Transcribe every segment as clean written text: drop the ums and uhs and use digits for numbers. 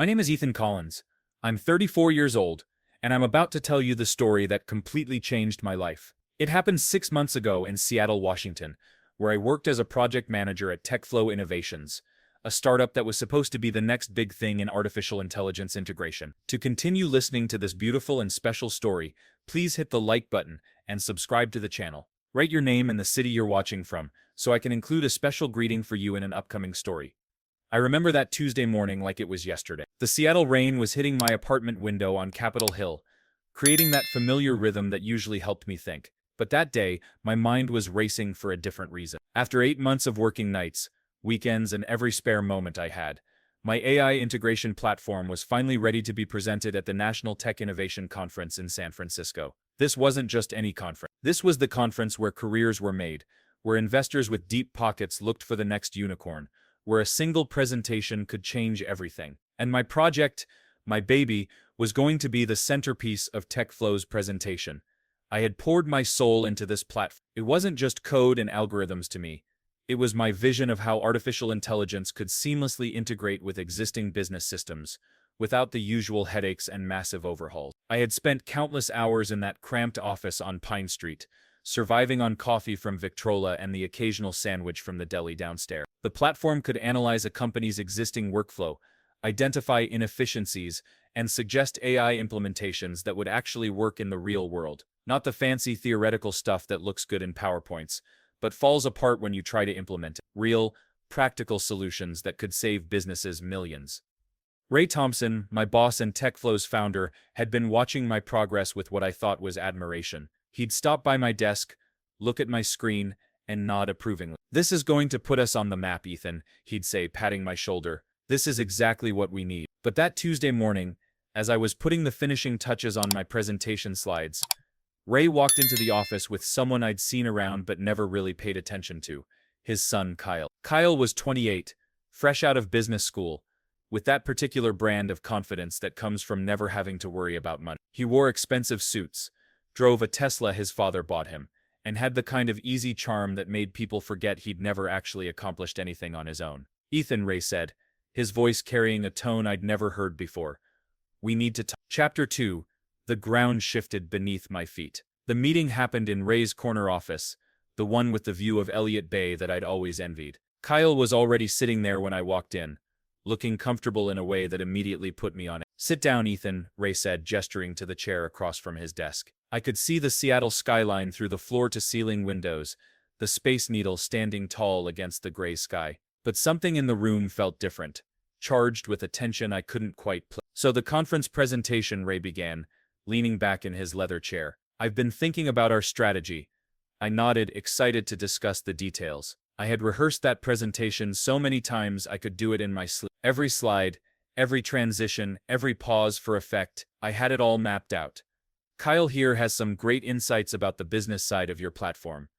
My name is Ethan Collins. I'm 34 years old, and I'm about to tell you the story that completely changed my life. It happened 6 months ago in Seattle, Washington, where I worked as a project manager at TechFlow Innovations, a startup that was supposed to be the next big thing in artificial intelligence integration. To continue listening to this beautiful and special story, please hit the like button and subscribe to the channel. Write your name and the city you're watching from, so I can include a special greeting for you in an upcoming story. I remember that Tuesday morning like it was yesterday. The Seattle rain was hitting my apartment window on Capitol Hill, creating that familiar rhythm that usually helped me think. But that day, my mind was racing for a different reason. After 8 months of working nights, weekends, and every spare moment I had, my AI integration platform was finally ready to be presented at the National Tech Innovation Conference in San Francisco. This wasn't just any conference. This was the conference where careers were made, where investors with deep pockets looked for the next unicorn, where a single presentation could change everything. And my project, my baby, was going to be the centerpiece of TechFlow's presentation. I had poured my soul into this platform. It wasn't just code and algorithms to me. It was my vision of how artificial intelligence could seamlessly integrate with existing business systems, without the usual headaches and massive overhauls. I had spent countless hours in that cramped office on Pine Street, surviving on coffee from Victrola and the occasional sandwich from the deli downstairs. The platform could analyze a company's existing workflow, identify inefficiencies, and suggest AI implementations that would actually work in the real world. Not the fancy theoretical stuff that looks good in PowerPoints, but falls apart when you try to implement it. Real, practical solutions that could save businesses millions. Ray Thompson, my boss and TechFlow's founder, had been watching my progress with what I thought was admiration. He'd stop by my desk, look at my screen, and nod approvingly. "This is going to put us on the map, Ethan," he'd say, patting my shoulder. "This is exactly what we need." But that Tuesday morning, as I was putting the finishing touches on my presentation slides, Ray walked into the office with someone I'd seen around but never really paid attention to, his son Kyle. Kyle was 28, fresh out of business school, with that particular brand of confidence that comes from never having to worry about money. He wore expensive suits, drove a Tesla his father bought him, and had the kind of easy charm that made people forget he'd never actually accomplished anything on his own. "Ethan," Ray said, his voice carrying a tone I'd never heard before, "we need to talk." Chapter 2. The ground shifted beneath my feet. The meeting happened in Ray's corner office, the one with the view of Elliott Bay that I'd always envied. Kyle was already sitting there when I walked in, looking comfortable in a way that immediately put me on it. "Sit down, Ethan," Ray said, gesturing to the chair across from his desk. I could see the Seattle skyline through the floor-to-ceiling windows, the Space Needle standing tall against the gray sky. But something in the room felt different, charged with a tension I couldn't quite place. "So the conference presentation," Ray began, leaning back in his leather chair. "I've been thinking about our strategy." I nodded, excited to discuss the details. I had rehearsed that presentation so many times I could do it in my sleep. Every slide, every transition, every pause for effect, I had it all mapped out. "Kyle here has some great insights about the business side of your platform,"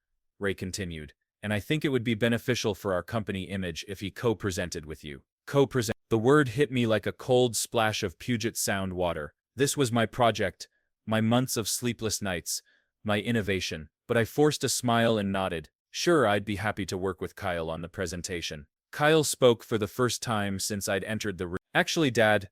Ray continued, "and I think it would be beneficial for our company image if he co-presented with you." Co-present. The word hit me like a cold splash of Puget Sound water. This was my project, my months of sleepless nights, my innovation. But I forced a smile and nodded. Sure, I'd be happy to work with Kyle on the presentation. Kyle spoke for the first time since I'd entered the room. "Actually, Dad,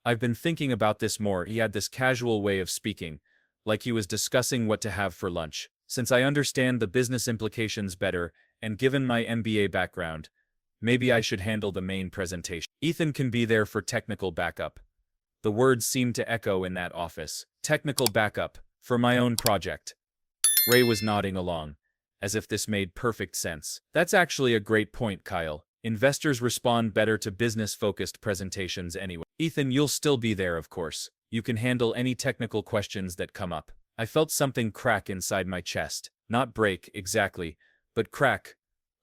I've been thinking about this more." He had this casual way of speaking, like he was discussing what to have for lunch. "Since I understand the business implications better, and given my MBA background, maybe I should handle the main presentation. Ethan can be there for technical backup." The words seemed to echo in that office. Technical backup, for my own project. Ray was nodding along, as if this made perfect sense. "That's actually a great point, Kyle. Investors respond better to business-focused presentations anyway. Ethan, you'll still be there, of course. You can handle any technical questions that come up." I felt something crack inside my chest. Not break, exactly, but crack,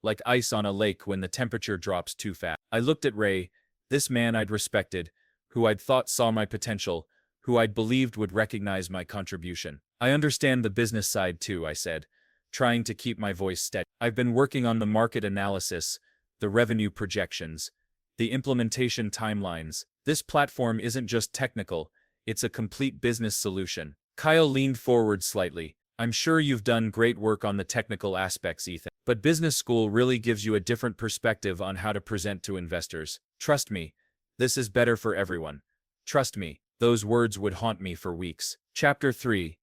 like ice on a lake when the temperature drops too fast. I looked at Ray, this man I'd respected, who I'd thought saw my potential, who I'd believed would recognize my contribution. "I understand the business side too," I said, trying to keep my voice steady. "I've been working on the market analysis, the revenue projections, the implementation timelines. This platform isn't just technical, it's a complete business solution." Kyle leaned forward slightly. "I'm sure you've done great work on the technical aspects, Ethan, but business school really gives you a different perspective on how to present to investors. Trust me, This is better for everyone. Trust me, those words would haunt me for weeks. Chapter 3.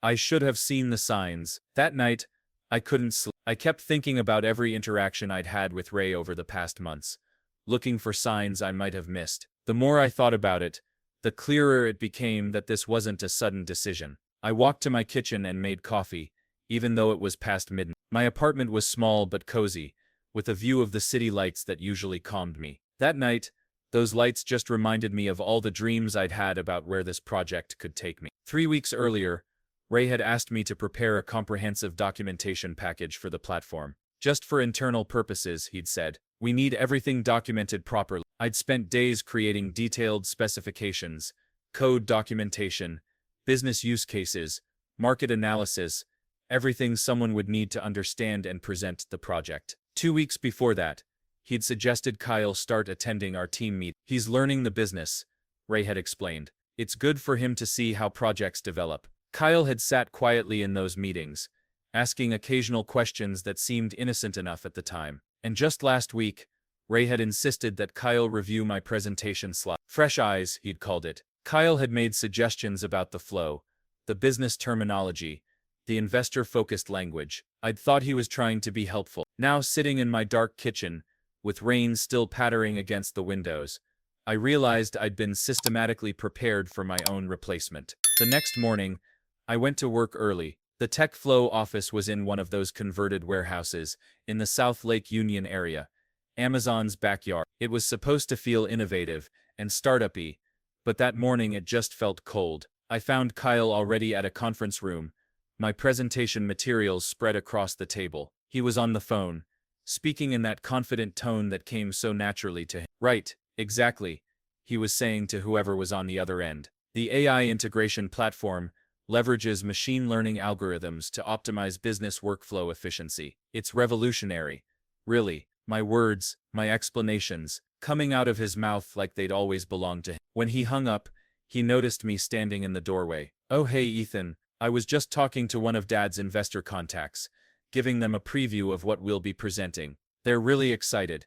I should have seen the signs. That night, I couldn't sleep. I kept thinking about every interaction I'd had with Ray over the past months, looking for signs I might have missed. The more I thought about it, the clearer it became that this wasn't a sudden decision. I walked to my kitchen and made coffee, even though it was past midnight. My apartment was small but cozy, with a view of the city lights that usually calmed me. That night, those lights just reminded me of all the dreams I'd had about where this project could take me. 3 weeks earlier, Ray had asked me to prepare a comprehensive documentation package for the platform. Just for internal purposes, he'd said. We need everything documented properly. I'd spent days creating detailed specifications, code documentation, business use cases, market analysis, everything someone would need to understand and present the project. 2 weeks before that, he'd suggested Kyle start attending our team meet. He's learning the business, Ray had explained. It's good for him to see how projects develop. Kyle had sat quietly in those meetings, asking occasional questions that seemed innocent enough at the time. And just last week, Ray had insisted that Kyle review my presentation slide. Fresh eyes, he'd called it. Kyle had made suggestions about the flow, the business terminology, the investor-focused language. I'd thought he was trying to be helpful. Now sitting in my dark kitchen, with rain still pattering against the windows, I realized I'd been systematically prepared for my own replacement. The next morning, I went to work early. The TechFlow office was in one of those converted warehouses in the South Lake Union area, Amazon's backyard. It was supposed to feel innovative and startup-y, but that morning it just felt cold. I found Kyle already at a conference room, my presentation materials spread across the table. He was on the phone, speaking in that confident tone that came so naturally to him. Right, exactly, he was saying to whoever was on the other end. The AI integration platform leverages machine learning algorithms to optimize business workflow efficiency. It's revolutionary. Really, my words, my explanations, coming out of his mouth like they'd always belonged to him. When he hung up, he noticed me standing in the doorway. Oh hey Ethan, I was just talking to one of Dad's investor contacts, giving them a preview of what we'll be presenting. They're really excited.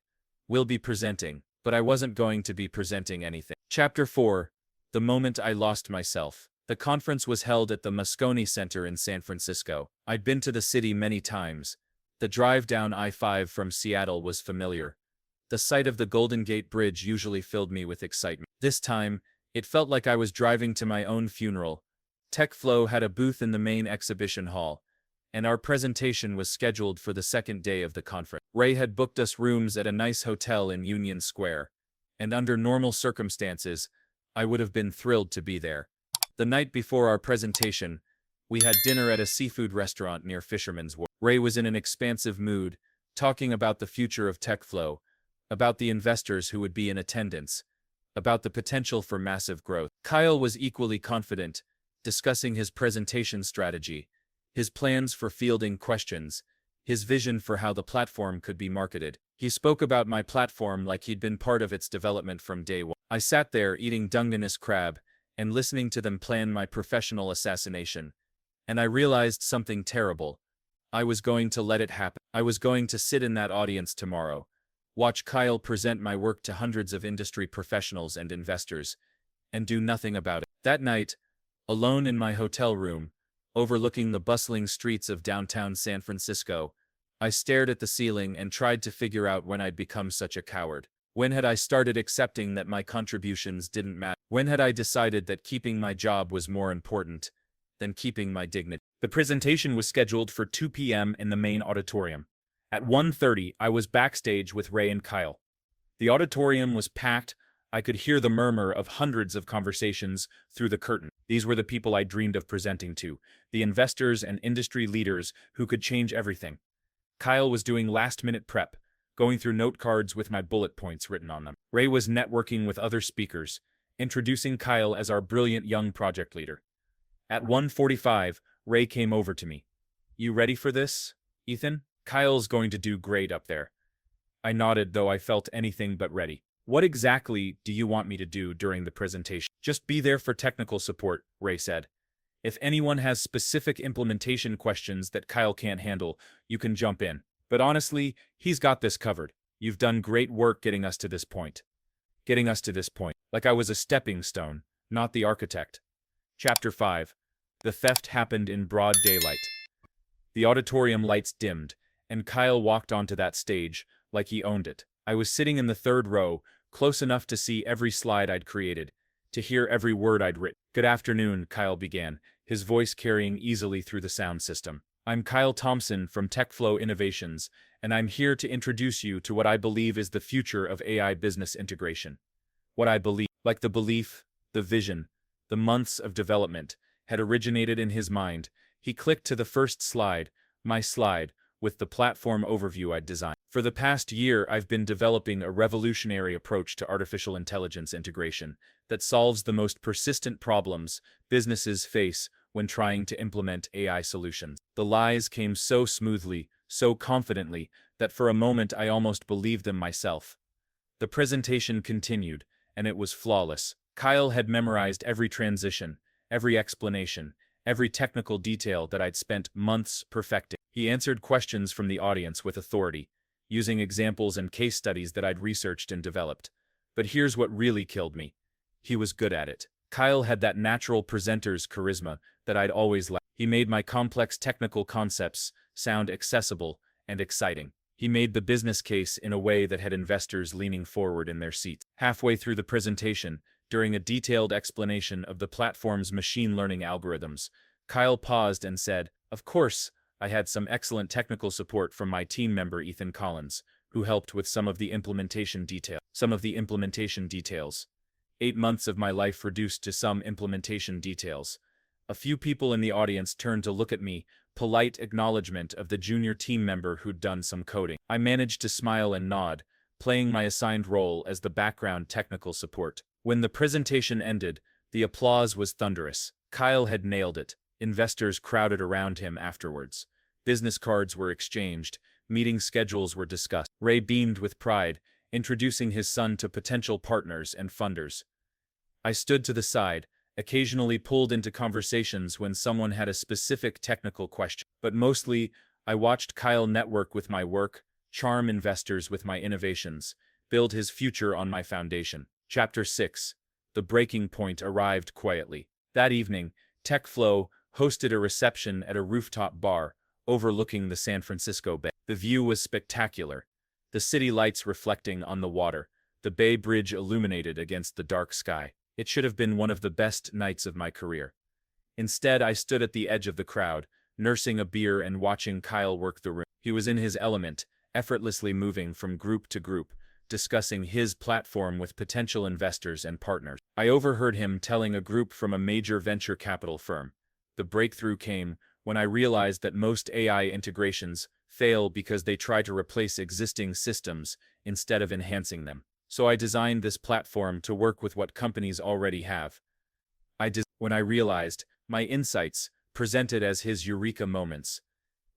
We'll be presenting, but I wasn't going to be presenting anything. Chapter 4. The moment I lost myself. The conference was held at the Moscone Center in San Francisco. I'd been to the city many times. The drive down I-5 from Seattle was familiar. The sight of the Golden Gate Bridge usually filled me with excitement. This time, it felt like I was driving to my own funeral. TechFlow had a booth in the main exhibition hall, and our presentation was scheduled for the second day of the conference. Ray had booked us rooms at a nice hotel in Union Square, and under normal circumstances, I would have been thrilled to be there. The night before our presentation, we had dinner at a seafood restaurant near Fisherman's Wharf. Ray was in an expansive mood, talking about the future of TechFlow, about the investors who would be in attendance, about the potential for massive growth. Kyle was equally confident, discussing his presentation strategy, his plans for fielding questions, his vision for how the platform could be marketed. He spoke about my platform like he'd been part of its development from day one. I sat there eating Dungeness crab and listening to them plan my professional assassination, and I realized something terrible. I was going to let it happen. I was going to sit in that audience tomorrow, watch Kyle present my work to hundreds of industry professionals and investors, and do nothing about it. That night, alone in my hotel room, overlooking the bustling streets of downtown San Francisco, I stared at the ceiling and tried to figure out when I'd become such a coward. When had I started accepting that my contributions didn't matter? When had I decided that keeping my job was more important than keeping my dignity? The presentation was scheduled for 2 p.m. in the main auditorium. At 1:30, I was backstage with Ray and Kyle. The auditorium was packed. I could hear the murmur of hundreds of conversations through the curtain. These were the people I dreamed of presenting to, the investors and industry leaders who could change everything. Kyle was doing last-minute prep, going through note cards with my bullet points written on them. Ray was networking with other speakers, introducing Kyle as our brilliant young project leader. At 1:45, Ray came over to me. You ready for this, Ethan? Kyle's going to do great up there. I nodded, though I felt anything but ready. What exactly do you want me to do during the presentation? Just be there for technical support, Ray said. If anyone has specific implementation questions that Kyle can't handle, you can jump in. But honestly, he's got this covered. You've done great work getting us to this point. getting us to this point, like I was a stepping stone, not the architect. Chapter 5. The theft happened in broad daylight. The auditorium lights dimmed, and Kyle walked onto that stage like he owned it. I was sitting in the third row, close enough to see every slide I'd created, to hear every word I'd written. "Good afternoon," Kyle began, his voice carrying easily through the sound system. "I'm Kyle Thompson from TechFlow Innovations, and I'm here to introduce you to what I believe is the future of AI business integration. What I believe, like the belief, the vision, the months of development, had originated in his mind. He clicked to the first slide, my slide, with the platform overview I'd designed. For the past year, I've been developing a revolutionary approach to artificial intelligence integration that solves the most persistent problems businesses face when trying to implement AI solutions. The lies came so smoothly, so confidently, that for a moment I almost believed them myself. The presentation continued, and it was flawless. Kyle had memorized every transition, every explanation, every technical detail that I'd spent months perfecting. He answered questions from the audience with authority, using examples and case studies that I'd researched and developed. But here's what really killed me. He was good at it. Kyle had that natural presenter's charisma that I'd always lacked. He made my complex technical concepts sound accessible and exciting. He made the business case in a way that had investors leaning forward in their seats. Halfway through the presentation, during a detailed explanation of the platform's machine learning algorithms, Kyle paused and said, "Of course, I had some excellent technical support from my team member Ethan Collins, who helped with some of the implementation details. 8 months of my life reduced to some implementation details." A few people in the audience turned to look at me, polite acknowledgement of the junior team member who'd done some coding. I managed to smile and nod, playing my assigned role as the background technical support. When the presentation ended, the applause was thunderous. Kyle had nailed it. Investors crowded around him afterwards. Business cards were exchanged. Meeting schedules were discussed. Ray beamed with pride, introducing his son to potential partners and funders. I stood to the side, occasionally pulled into conversations when someone had a specific technical question. But mostly, I watched Kyle network with my work, charm investors with my innovations, build his future on my foundation. Chapter 6. The breaking point arrived quietly. That evening, TechFlow hosted a reception at a rooftop bar overlooking the San Francisco Bay. The view was spectacular, the city lights reflecting on the water, the Bay Bridge illuminated against the dark sky. It should have been one of the best nights of my career. Instead, I stood at the edge of the crowd, nursing a beer and watching Kyle work the room. He was in his element, effortlessly moving from group to group, discussing his platform with potential investors and partners. I overheard him telling a group from a major venture capital firm. The breakthrough came when I realized that most AI integrations fail because they try to replace existing systems instead of enhancing them. So I designed this platform to work with what companies already have. When I realized, my insights, presented as his eureka moments.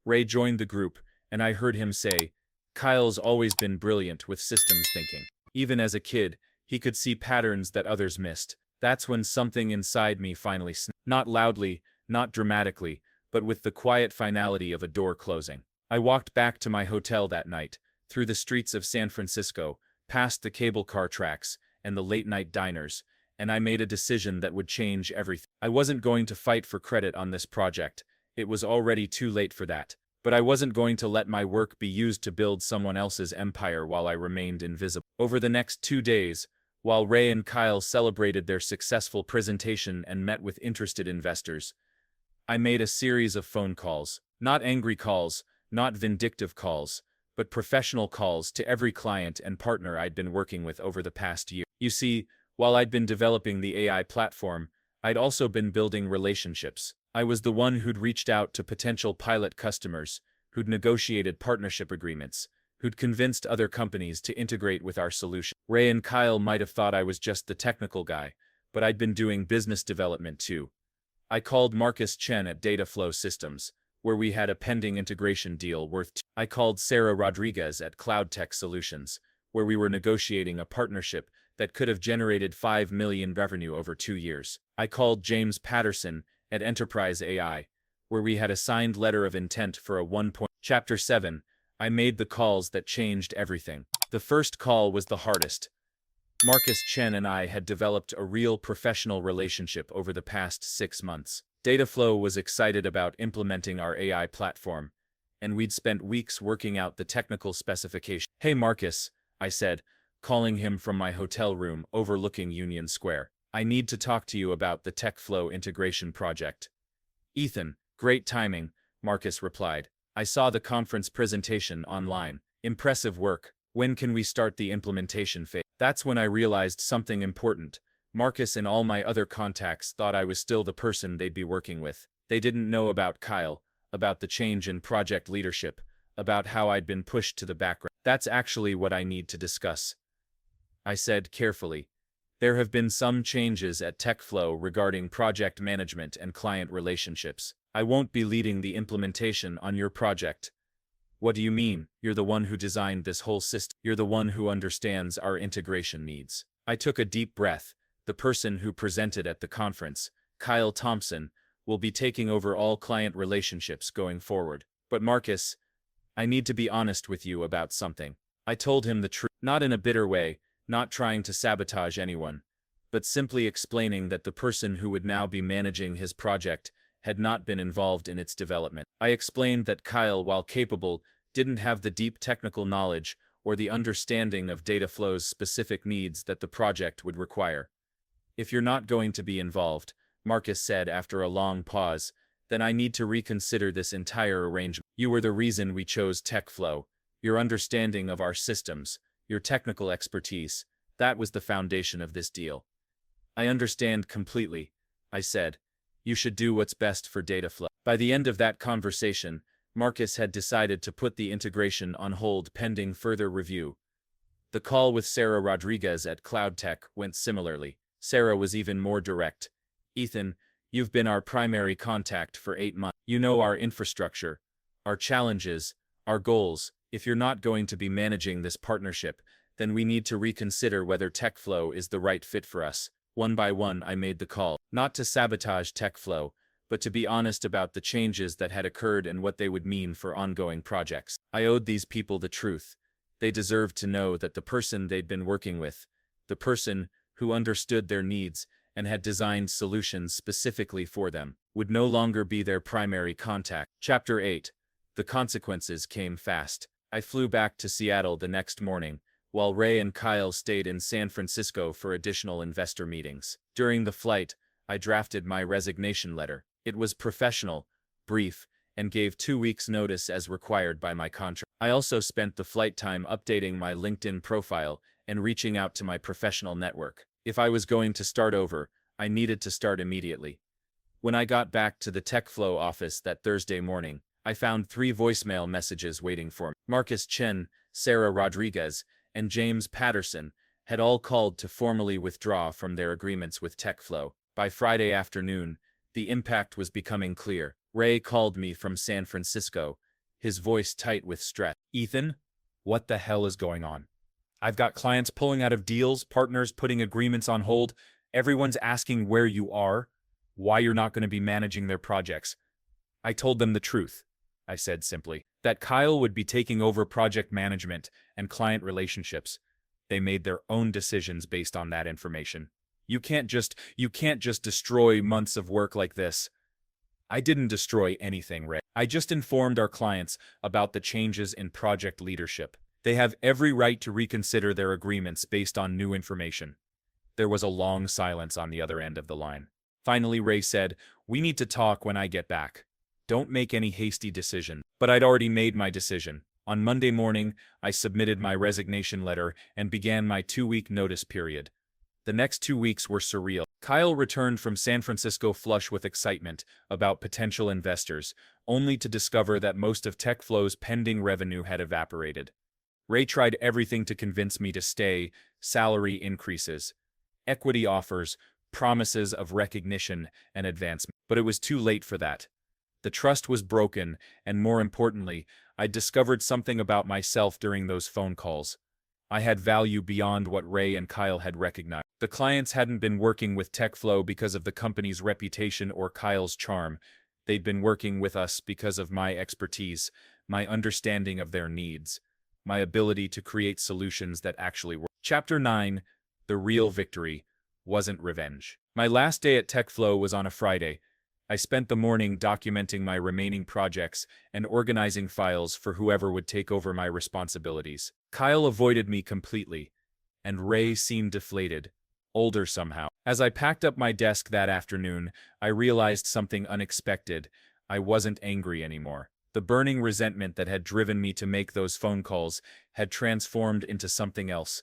Ray joined the group, and I heard him say, "Kyle's always been brilliant with systems thinking. Even as a kid, he could see patterns that others missed." That's when something inside me finally snapped. Not loudly, not dramatically, but with the quiet finality of a door closing. I walked back to my hotel that night, through the streets of San Francisco, past the cable car tracks and the late-night diners, and I made a decision that would change everything. I wasn't going to fight for credit on this project. It was already too late for that. But I wasn't going to let my work be used to build someone else's empire while I remained invisible. Over the next 2 days, while Ray and Kyle celebrated their successful presentation and met with interested investors, I made a series of phone calls. Not angry calls, not vindictive calls, but professional calls to every client and partner I'd been working with over the past year. You see, while I'd been developing the AI platform, I'd also been building relationships. I was the one who'd reached out to potential pilot customers, who'd negotiated partnership agreements, who'd convinced other companies to integrate with our solution. Ray and Kyle might have thought I was just the technical guy, but I'd been doing business development too. I called Marcus Chen at Dataflow Systems, where we had a pending integration deal worth. I called Sarah Rodriguez at CloudTech Solutions, where we were negotiating a partnership that could have generated $5 million revenue over 2 years. I called James Patterson at Enterprise AI, where we had a signed letter of intent for a 1. Chapter 7. I made the calls that changed everything. The first call was the hardest. Marcus Chen and I had developed a real professional relationship over the past 6 months. Dataflow was excited about implementing our AI platform, and we'd spent weeks working out the technical specifications. "Hey Marcus," I said, calling him from my hotel room overlooking Union Square. "I need to talk to you about the TechFlow integration project." "Ethan, great timing," Marcus replied. "I saw the conference presentation online. Impressive work. When can we start the implementation phase?" That's when I realized something important. Marcus and all my other contacts thought I was still the person they'd be working with. They didn't know about Kyle, about the change in project leadership, about how I'd been pushed to the background. "That's actually what I need to discuss," I said carefully. "There have been some changes at TechFlow regarding project management and client relationships. I won't be leading the implementation on your project." "What do you mean? You're the one who designed this whole system. You're the one who understands our integration needs." I took a deep breath. The person who presented at the conference, Kyle Thompson, will be taking over all client relationships going forward. "But Marcus, I need to be honest with you about something." I told him the truth, not in a bitter way, not trying to sabotage anyone, but simply explaining that the person who would now be managing his project had not been involved in its development. I explained that Kyle, while capable, didn't have the deep technical knowledge or the understanding of Dataflow's specific needs that the project would require. "If you're not going to be involved," Marcus said after a long pause, "then I need to reconsider this entire arrangement. You were the reason we chose TechFlow. Your understanding of our systems, your technical expertise, that was the foundation of this deal." "I understand completely," I said. "You should do what's best for Dataflow." By the end of that conversation, Marcus had decided to put the integration on hold pending further review. The call with Sarah Rodriguez at CloudTech went similarly. Sarah was even more direct. "Ethan, you've been our primary contact for 8 months. You know our infrastructure, our challenges, our goals. If you're not going to be managing this partnership, then we need to reconsider whether TechFlow is the right fit for us." One by one, I made the call, not to sabotage TechFlow, but to be honest about the changes that had occurred and what they would mean for ongoing projects. I owed these people the truth. They deserved to know that the person they'd been working with, the person who understood their needs and had designed solutions specifically for them, would no longer be their primary contact. Chapter 8. The consequences came fast. I flew back to Seattle the next morning, while Ray and Kyle stayed in San Francisco for additional investor meetings. During the flight, I drafted my resignation letter. It was professional, brief, and gave 2 weeks' notice as required by my contract. I also spent the flight time updating my LinkedIn profile and reaching out to my professional network. If I was going to start over, I needed to start immediately. When I got back to the TechFlow office that Thursday morning, I found 3 voicemail messages waiting for me. Marcus Chen, Sarah Rodriguez, and James Patterson had all called to formally withdraw from their agreements with TechFlow. By Friday afternoon, the impact was becoming clear. Ray called me from San Francisco, his voice tight with stress. "Ethan, what the hell is going on? I've got clients pulling out of deals, partners putting agreements on hold. Everyone's asking where you are, why you're not going to be managing their projects." I told them the truth, I said simply, that Kyle would be taking over project management and client relationships. They made their own decisions based on that information. You can't just destroy months of work like this." "I didn't destroy anything, Ray. I just informed our clients about the changes in project leadership. They have every right to reconsider their agreements based on new information." There was a long silence on the other end of the line. Finally, Ray said, "We need to talk when I get back. Don't make any hasty decision." But I'd already made my decision. On Monday morning, I submitted my resignation letter and began my 2-week notice period. The next 2 weeks were surreal. Kyle returned from San Francisco flush with excitement about potential investors, only to discover that most of TechFlow's pending revenue had evaporated. Ray tried everything to convince me to stay: salary increases, equity offers, promises of recognition and advancement. But it was too late for that. The trust was broken, and more importantly, I discovered something about myself during those phone calls. I had value beyond what Ray and Kyle had recognized. The clients hadn't been working with TechFlow because of the company's reputation or Kyle's charm. They'd been working with us because of my expertise, my understanding of their needs, my ability to create solutions that actually work. Chapter 9. The real victory wasn't revenge. My last day at TechFlow was on a Friday. I spent the morning documenting my remaining projects and organizing files for whoever would take over my responsibilities. Kyle avoided me completely, and Ray seemed deflated, older somehow. As I packed up my desk that afternoon, I realized something unexpected. I wasn't angry anymore. The burning resentment that had driven me to make those phone calls had transformed into something else.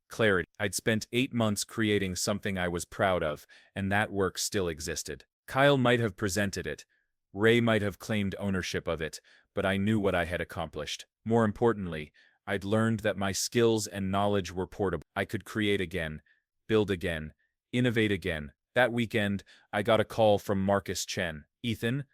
Clarity. I'd spent 8 months creating something I was proud of, and that work still existed. Kyle might have presented it. Ray might have claimed ownership of it, but I knew what I had accomplished. More importantly, I'd learned that my skills and knowledge were portable. I could create again, build again, innovate again. That weekend, I got a call from Marcus Chen. "Ethan,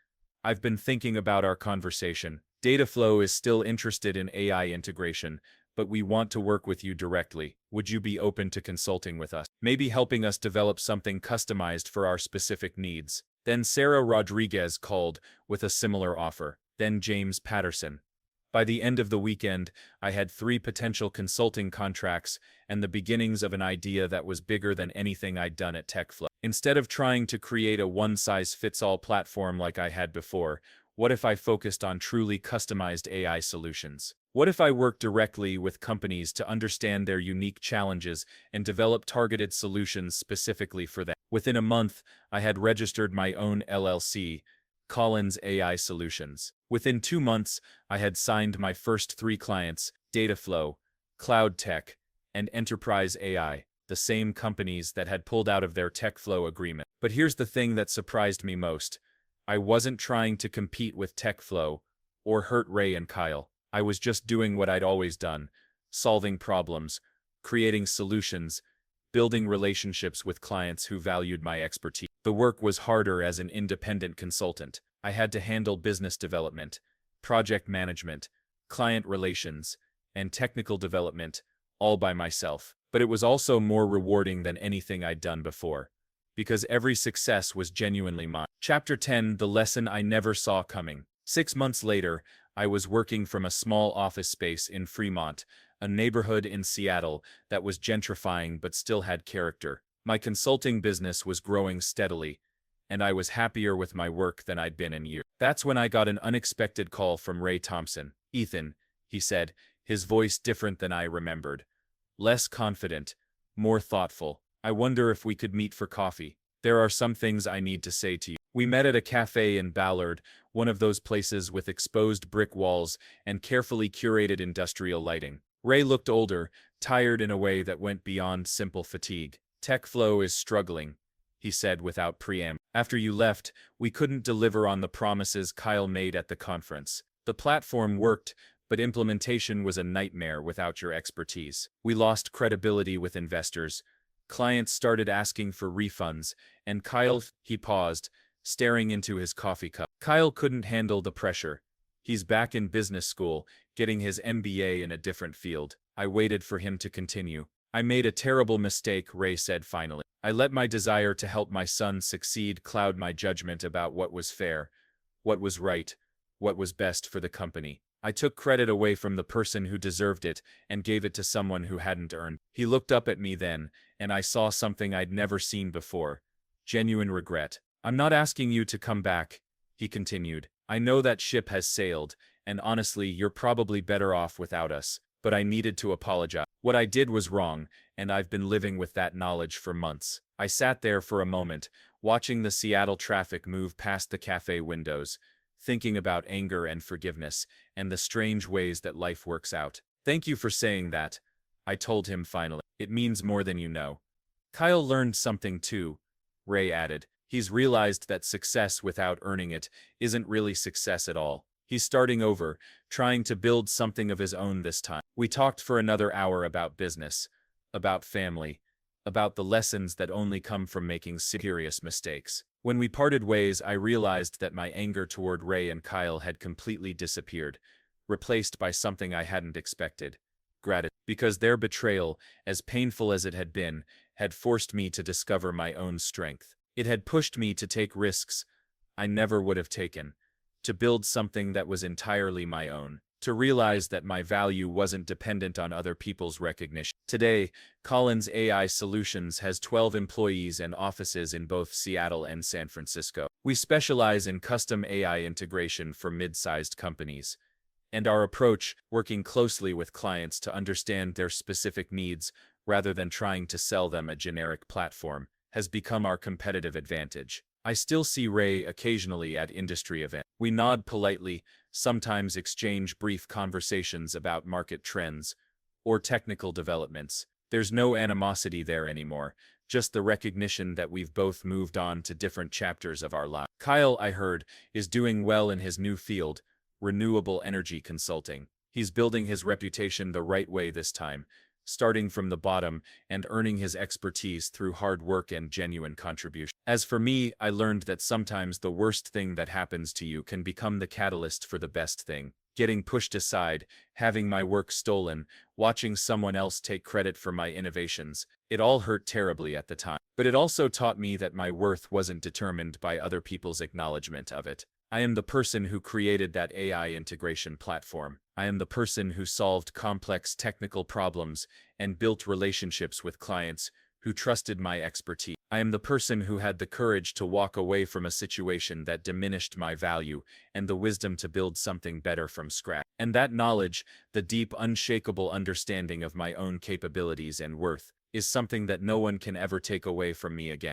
I've been thinking about our conversation. Dataflow is still interested in AI integration, but we want to work with you directly. Would you be open to consulting with us? Maybe helping us develop something customized for our specific needs?" Then Sarah Rodriguez called with a similar offer. Then James Patterson. By the end of the weekend, I had 3 potential consulting contracts and the beginnings of an idea that was bigger than anything I'd done at TechFlow. Instead of trying to create a one-size-fits-all platform like I had before, what if I focused on truly customized AI solutions? What if I worked directly with companies to understand their unique challenges and develop targeted solutions specifically for them? Within a month, I had registered my own LLC, Collins AI Solutions. Within 2 months, I had signed my first 3 clients: Dataflow, Cloud Tech, and Enterprise AI, the same companies that had pulled out of their TechFlow agreement. But here's the thing that surprised me most. I wasn't trying to compete with TechFlow or hurt Ray and Kyle. I was just doing what I'd always done: solving problems, creating solutions, building relationships with clients who valued my expertise. The work was harder as an independent consultant. I had to handle business development, project management, client relations, and technical development, all by myself. But it was also more rewarding than anything I'd done before, because every success was genuinely mine. Chapter 10: The Lesson I Never Saw Coming. 6 months later, I was working from a small office space in Fremont, a neighborhood in Seattle that was gentrifying but still had character. My consulting business was growing steadily, and I was happier with my work than I'd been in years. That's when I got an unexpected call from Ray Thompson. "Ethan," he said, his voice different than I remembered. Less confident, more thoughtful. "I wonder if we could meet for coffee. There are some things I need to say to you." We met at a cafe in Ballard, one of those places with exposed brick walls and carefully curated industrial lighting. Ray looked older, tired in a way that went beyond simple fatigue. "TechFlow is struggling," he said without preamble. "After you left, we couldn't deliver on the promises Kyle made at the conference. The platform worked, but implementation was a nightmare without your expertise. We lost credibility with investors. Clients started asking for refunds, and Kyle..." He paused, staring into his coffee cup. "Kyle couldn't handle the pressure. He's back in business school, getting his MBA in a different field." I waited for him to continue. "I made a terrible mistake," Ray said finally. "I let my desire to help my son succeed cloud my judgment about what was fair, what was right, what was best for the company. I took credit away from the person who deserved it and gave it to someone who hadn't earned." He looked up at me then, and I saw something I'd never seen before: genuine regret. "I'm not asking you to come back," he continued. "I know that ship has sailed, and honestly, you're probably better off without us. But I needed to apologize. What I did was wrong, and I've been living with that knowledge for months." I sat there for a moment, watching the Seattle traffic move past the cafe windows, thinking about anger and forgiveness, and the strange ways that life works out. "Thank you for saying that," I told him finally. "It means more than you know." "Kyle learned something too," Ray added. "He's realized that success without earning it isn't really success at all. He's starting over, trying to build something of his own this time." We talked for another hour about business, about family, about the lessons that only come from making serious mistakes. When we parted ways, I realized that my anger toward Ray and Kyle had completely disappeared, replaced by something I hadn't expected: gratitude. Because their betrayal, as painful as it had been, had forced me to discover my own strength. It had pushed me to take risks I never would have taken, to build something that was entirely my own. to realize that my value wasn't dependent on other people's recognition. Today, Collins AI Solutions has 12 employees and offices in both Seattle and San Francisco. We specialize in custom AI integration for mid-sized companies, and our approach, working closely with clients to understand their specific needs rather than trying to sell them a generic platform, has become our competitive advantage. I still see Ray occasionally at industry events. We nod politely, sometimes exchange brief conversations about market trends or technical developments. There's no animosity there anymore, just the recognition that we've both moved on to different chapters of our lives. Kyle, I heard, is doing well in his new field, renewable energy consulting. He's building his reputation the right way this time, starting from the bottom and earning his expertise through hard work and genuine contribution. As for me, I learned that sometimes the worst thing that happens to you can become the catalyst for the best thing. Getting pushed aside, having my work stolen, watching someone else take credit for my innovations, it all hurt terribly at the time. But it also taught me that my worth wasn't determined by other people's acknowledgement of it. I am the person who created that AI integration platform. I am the person who solved complex technical problems and built relationships with clients who trusted my expertise. I am the person who had the courage to walk away from a situation that diminished my value and the wisdom to build something better from scratch. And that knowledge, the deep, unshakable understanding of my own capabilities and worth, is something that no one can ever take away from me again.